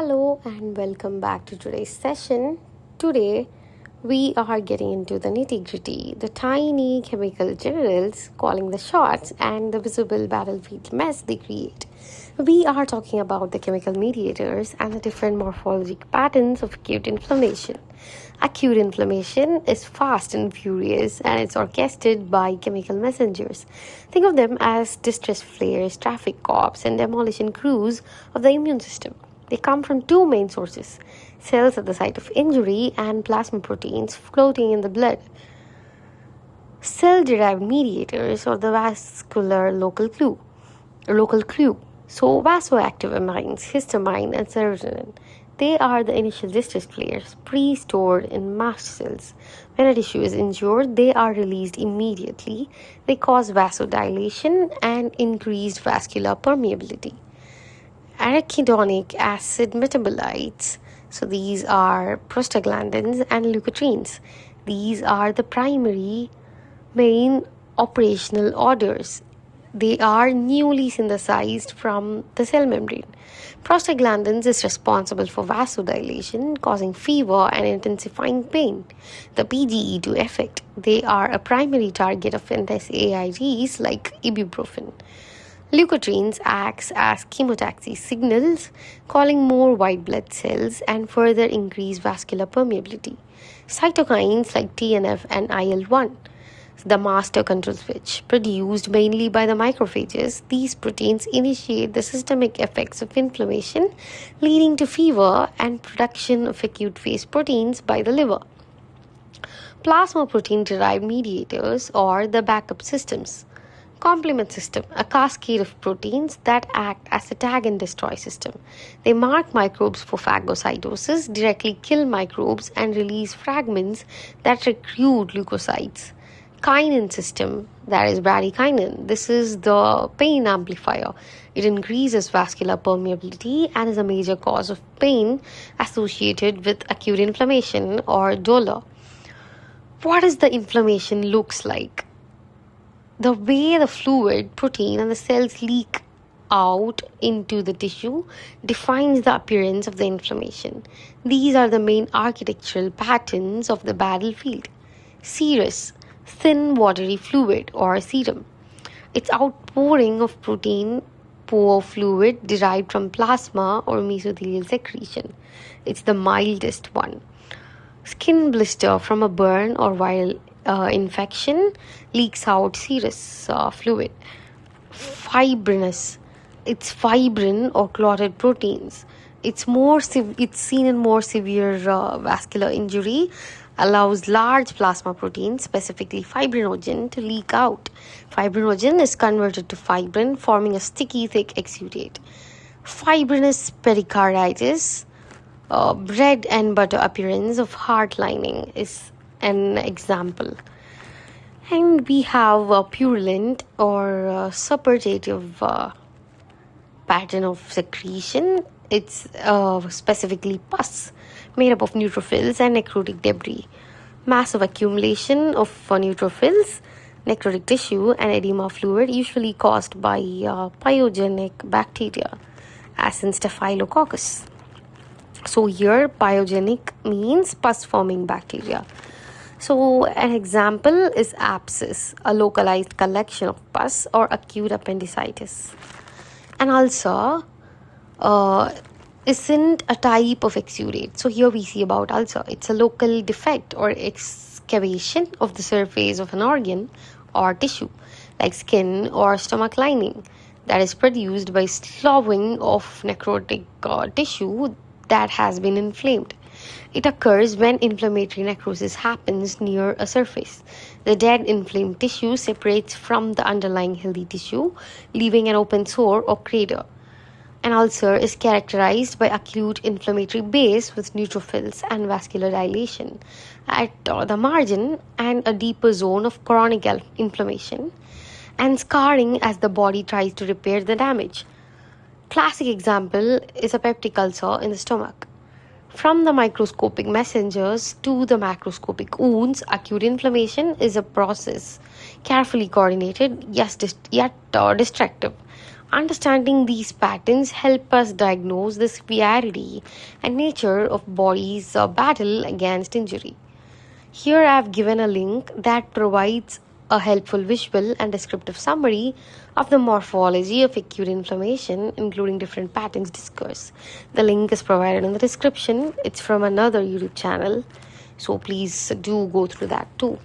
Hello and welcome back to today's session. Today we are getting into the nitty-gritty, the tiny chemical generals calling the shots and the visible battlefield mess they create. We are talking about the chemical mediators and the different morphologic patterns of acute inflammation. Acute inflammation is fast and furious and it's orchestrated by chemical messengers. Think of them as distress flares, traffic cops, and demolition crews of the immune system. They come from two main sources: cells at the site of injury and plasma proteins floating in the blood. Cell-derived mediators or the vascular local clue. So vasoactive amines, histamine and serotonin. They are the initial distress flares pre-stored in mast cells. When a tissue is injured, they are released immediately. They cause vasodilation and increased vascular permeability. Arachidonic acid metabolites, so these are prostaglandins and leukotrienes. These are the primary main operational orders. They are newly synthesized from the cell membrane. Prostaglandins is responsible for vasodilation, causing fever and intensifying pain. The PGE2 effect. They are a primary target of anti-AIGs like ibuprofen. Leukotrienes acts as chemotaxis signals, calling more white blood cells and further increase vascular permeability. Cytokines like TNF and IL-1, the master control switch, produced mainly by the macrophages. These proteins initiate the systemic effects of inflammation, leading to fever and production of acute phase proteins by the liver. Plasma protein-derived mediators or the backup systems. Complement system, a cascade of proteins that act as a tag and destroy system. They mark microbes for phagocytosis, directly kill microbes, and release fragments that recruit leukocytes. Kinin system, that is bradykinin. This is the pain amplifier. It increases vascular permeability and is a major cause of pain associated with acute inflammation or dolor. What does the inflammation looks like? The way the fluid, protein, and the cells leak out into the tissue defines the appearance of the inflammation. These are the main architectural patterns of the battlefield. Serous, thin watery fluid or serum. It's outpouring of protein pore fluid derived from plasma or mesothelial secretion. It's the mildest one. Skin blister from a burn or viral infection leaks out serous fluid. Fibrinous, it's fibrin or clotted proteins. It's seen in more severe vascular injury. Allows large plasma proteins, specifically fibrinogen, to leak out. Fibrinogen is converted to fibrin, forming a sticky, thick exudate. Fibrinous pericarditis, bread and butter appearance of heart lining is an example. And we have a purulent or suppurative pattern of secretion. It's specifically pus made up of neutrophils and necrotic debris. Massive accumulation of neutrophils, necrotic tissue, and edema fluid, usually caused by pyogenic bacteria, as in Staphylococcus. So here, pyogenic means pus-forming bacteria. So an example is abscess, a localized collection of pus, or acute appendicitis. An ulcer isn't a type of exudate. So here we see about ulcer. It's a local defect or excavation of the surface of an organ or tissue, like skin or stomach lining, that is produced by sloughing of necrotic tissue that has been inflamed. It occurs when inflammatory necrosis happens near a surface. The dead inflamed tissue separates from the underlying healthy tissue, leaving an open sore or crater. An ulcer is characterized by acute inflammatory base with neutrophils and vascular dilation at the margin and a deeper zone of chronic inflammation and scarring as the body tries to repair the damage. Classic example is a peptic ulcer in the stomach. From the microscopic messengers to the macroscopic wounds, acute inflammation is a process, carefully coordinated yet destructive. Understanding these patterns help us diagnose the severity and nature of body's battle against injury. Here I have given a link that provides a helpful visual and descriptive summary of the morphology of acute inflammation, including different patterns discussed. The link is provided in the description. It's from another YouTube channel, so please do go through that too.